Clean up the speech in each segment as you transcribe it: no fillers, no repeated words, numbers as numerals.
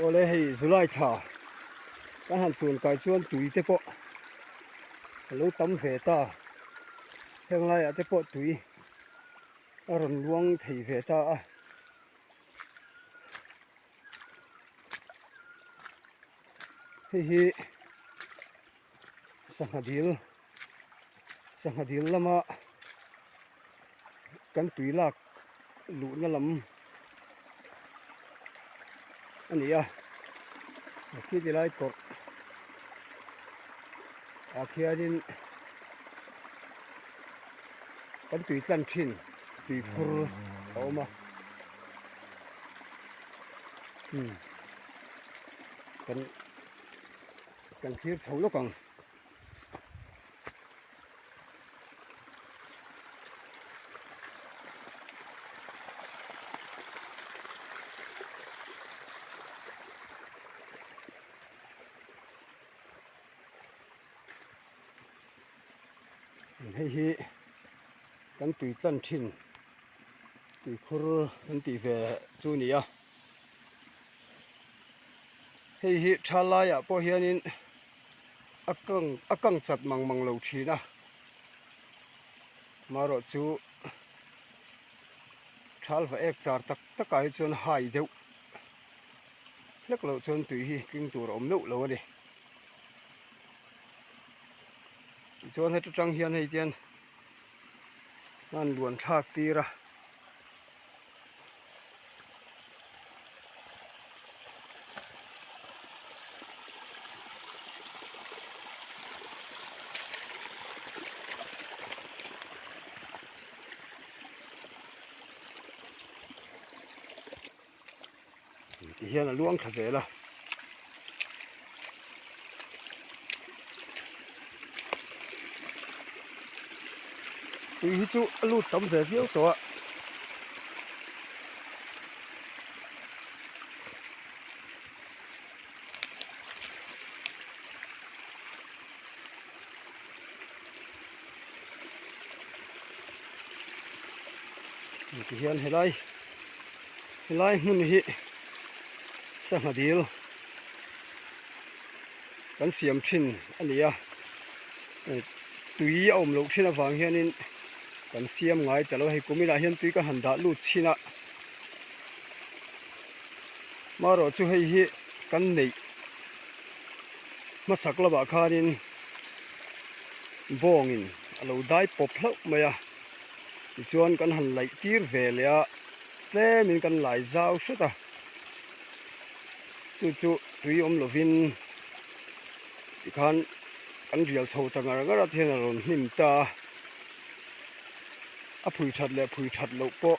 ole hei zulai tha kan han chun kai chuan tui te po lo tam ve ta heng lai a te po tui a ron luang thei ve ta a hi sanghadil lama kan tui lak lu na lam ania khi ti lai kor a khianin kan tui tlan thin tui phur oma kan thir chho lo kang hi kan tui tlan thin tui khur kan ti ve chu ni a hi thala ya po hianin akang chat mang lo thina maro chu thal va ek char tak ai chon hai deuh lek lo chon tui hi tling tur om lo ani chon he tang hian hei tian nan luan thak tira hian a luang tha zela tui hi chu a lut tam ve viau to hian helai mun hi sanghadil kan siam thin ania tui a om lo thin awang hianin kan siam ngai talo hei kumila hian tui ka han da lut china maro chu hei hi kan nei masak lawa khanin bongin alo dai pop hlau maya chuan kan han lai tir ve le a tlemin kan lai zau hruta chu tui om lovin tikhan kan rial chho tangar ngara thian ron hnim ta a phui that lo po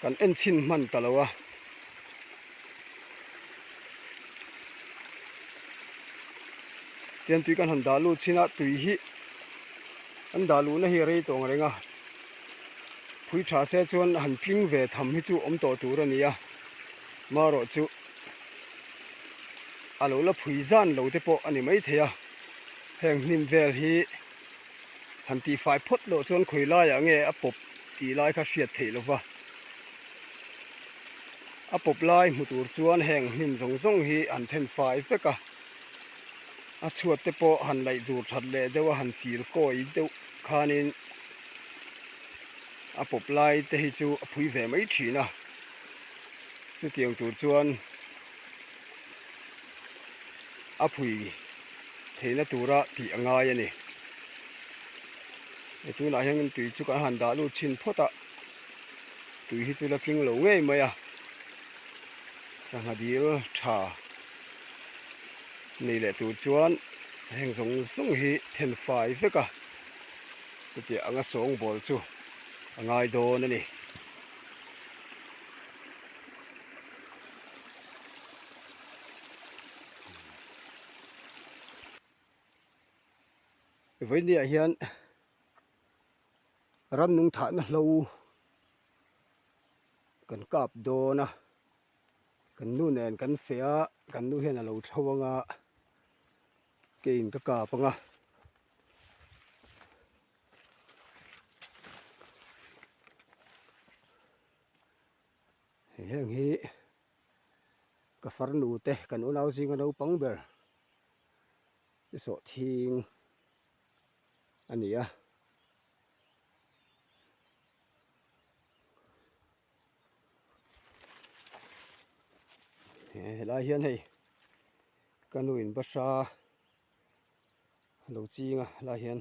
kan en chin man talowa tian tui kan han dalu china tui hi an dalu na hi rei tong renga phui tha se chuan han tling ve tham hi chu om to tur ania maro chu alo la phui zan lo te po ani mai theya heng hnim vel hi han ti fai phot lo chuan khoila ya nge a pop ti lai kha hriat thei lova a pop lai mutur chuan heng hnim zong hi an then fai veka a chuat te po han lai dur that le dewa han chir koi deuh khanin a pop lai te hi chu a phui ve mai thina chu tiang tur chuan a phui theina tura ti angai ani tuna hian tui chu kan han da lu chin phota tui hi chu la tling lo ngei maya sanghadil tha nei le tur chuan heng zong hi then fai veka chuti anga song bol chu angai don ani với địa hiện ram nung thản lâu cần cặp đồ na cần nu nền cần phèo cần nu hiện là lâu thâu nga kinh tất cả bằng nga hiện hi กฟาร์นูเตกันอุณเอาซิงกันเอาปังเบอร์โสทิงอันนี้อะลายเฮียนให้กันอุนภาษาเราจริงอะลายเฮียน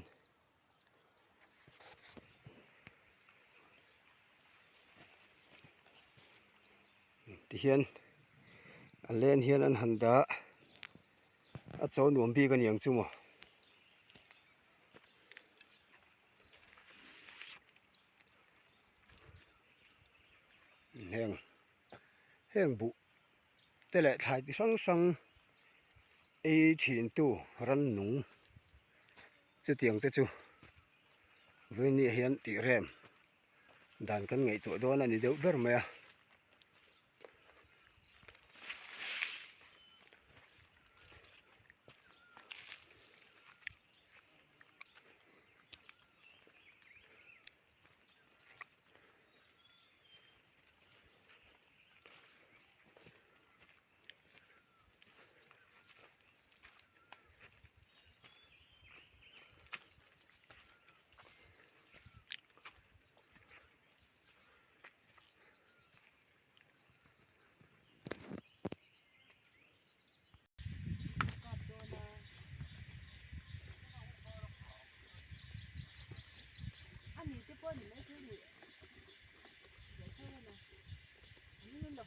ที่เฮียนอันเล่นเฮียนอันหันดาอัดโซนหนุ่มพี่กันอย่างจุ่มแห้งแห้งบุแต่ละถ่ายที่สังไอถิ่นตู้รันหนุ่งจะเตียงแต่จู่เวนี่เฮียนตีแรมด่านกันไงตัวโดนอันนี้เดี๋ยวเบอร์ไหมอะ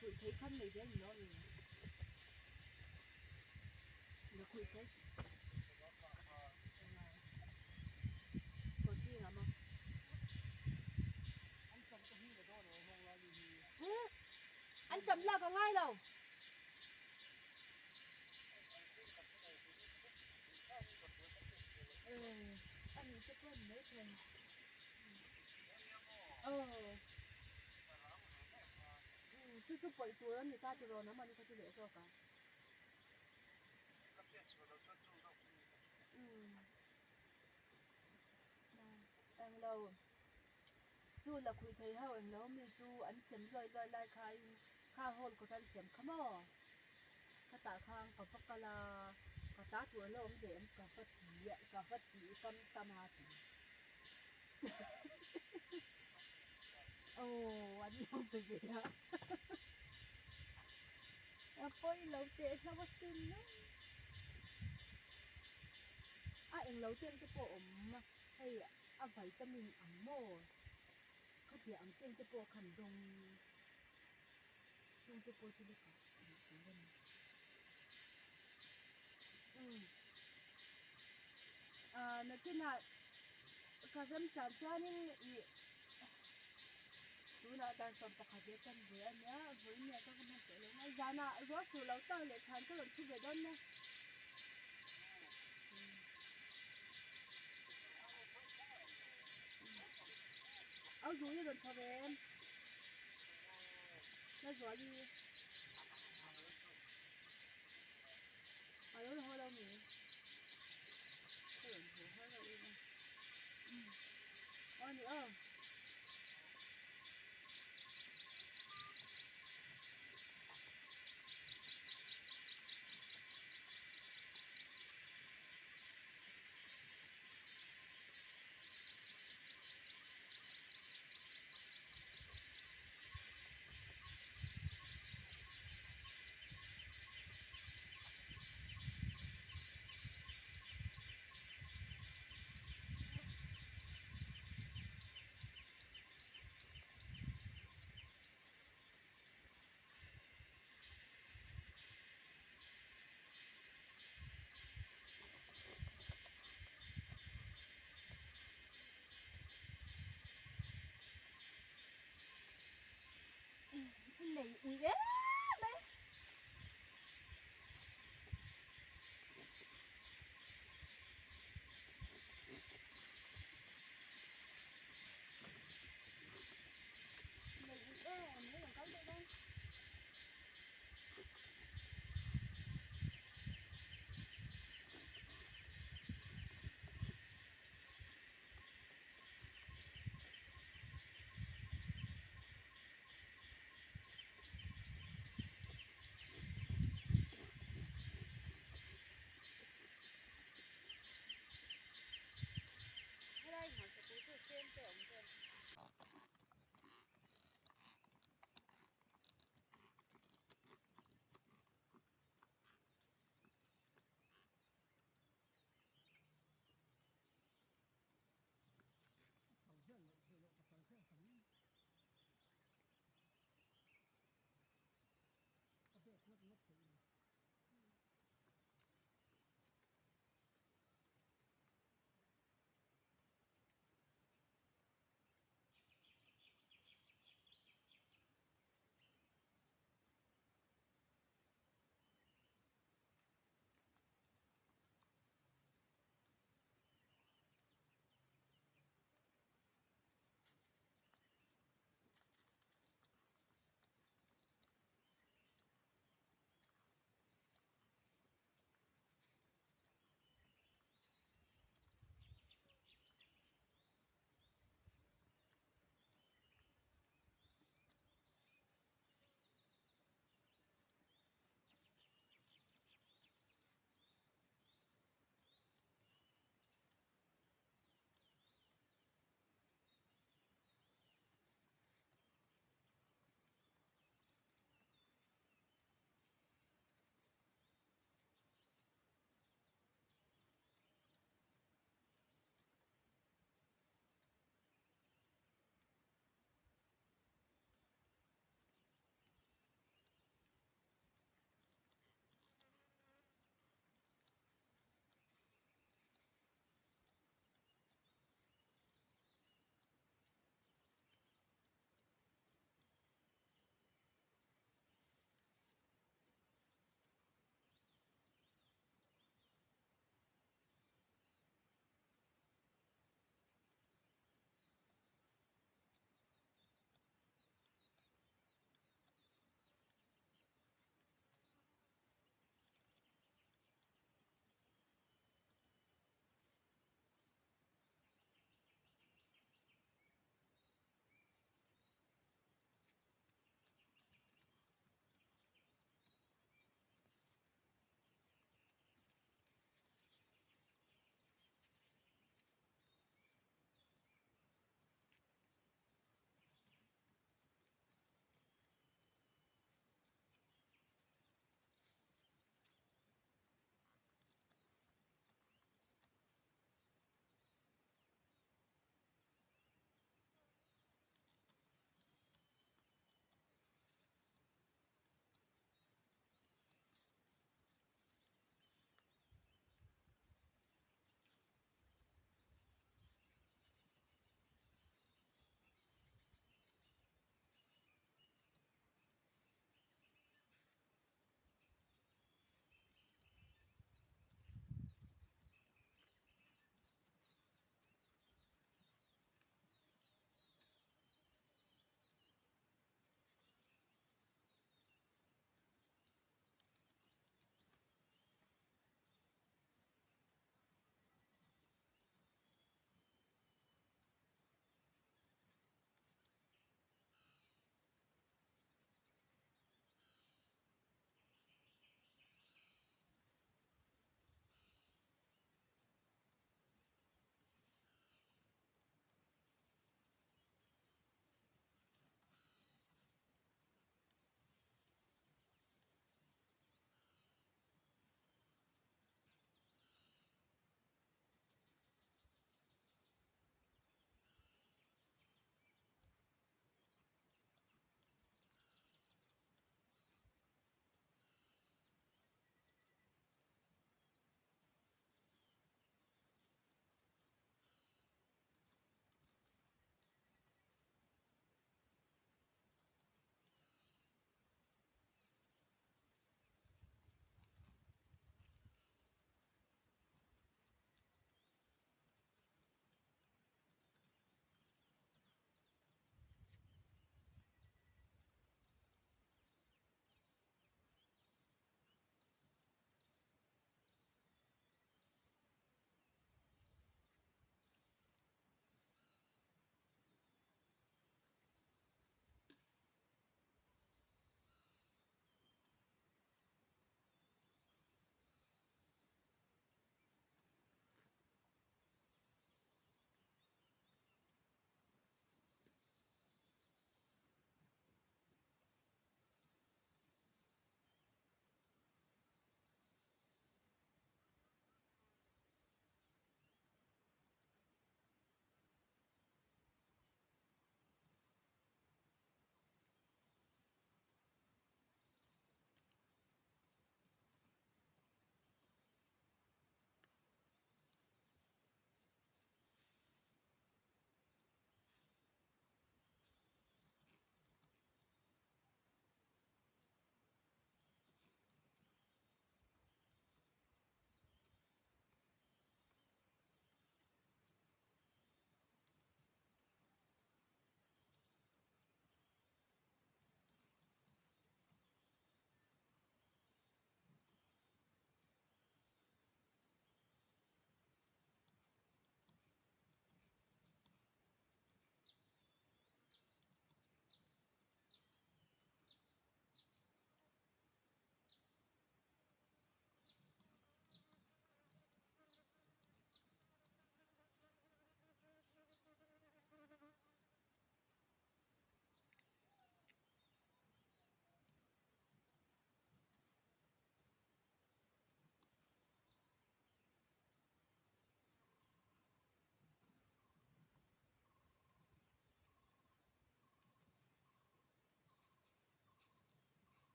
คุยใช้ขั้นเลยเดี๋ยวนี้เนาะเราคุยใช้คนที่เรามาอันจำลาก็ง่ายเราอันนี้จะเป็นไม่เป็นคือปล่อยตัวแล้วนี่ตาจะรอน้ำมันก็จะเหลือตัวกันเราสู้เราคุยไทยเฮาเองแล้วมีสู้อันเสียมลอยคายข้าโหดก็ทันเสียมขม้อข้าตาข้างกับฟักกะลากับตาตัวเราเสียมกับฟัดจีกับฟัดจีกับตามาจีโอ้วันนี้เราไปเยอะปอยเราเจ๊ชอบกินนะเองเราเจ๊จะปอมให้วิตามินอัมโมเขาเดี๋ยวอังเจ๊จะปอขันดงจะปอที่เล็กนักกินอ่ะข้าจำจานจ้านี่ดูนะแต่ตอนปกติกันเบื่อเนี่ยก็มันเจ๋งเลยนะยานะรถสูเราตั้งเลยทานก็หล่นที่เดือดร้อนนะเอาดูยี่โดนทะเลแล้วสวยดีเอาแล้วเราหนีก็หล่นหัวให้เราเองอ๋อนี่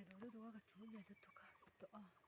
thầy đó đó cái chú nhà rất tốt cả to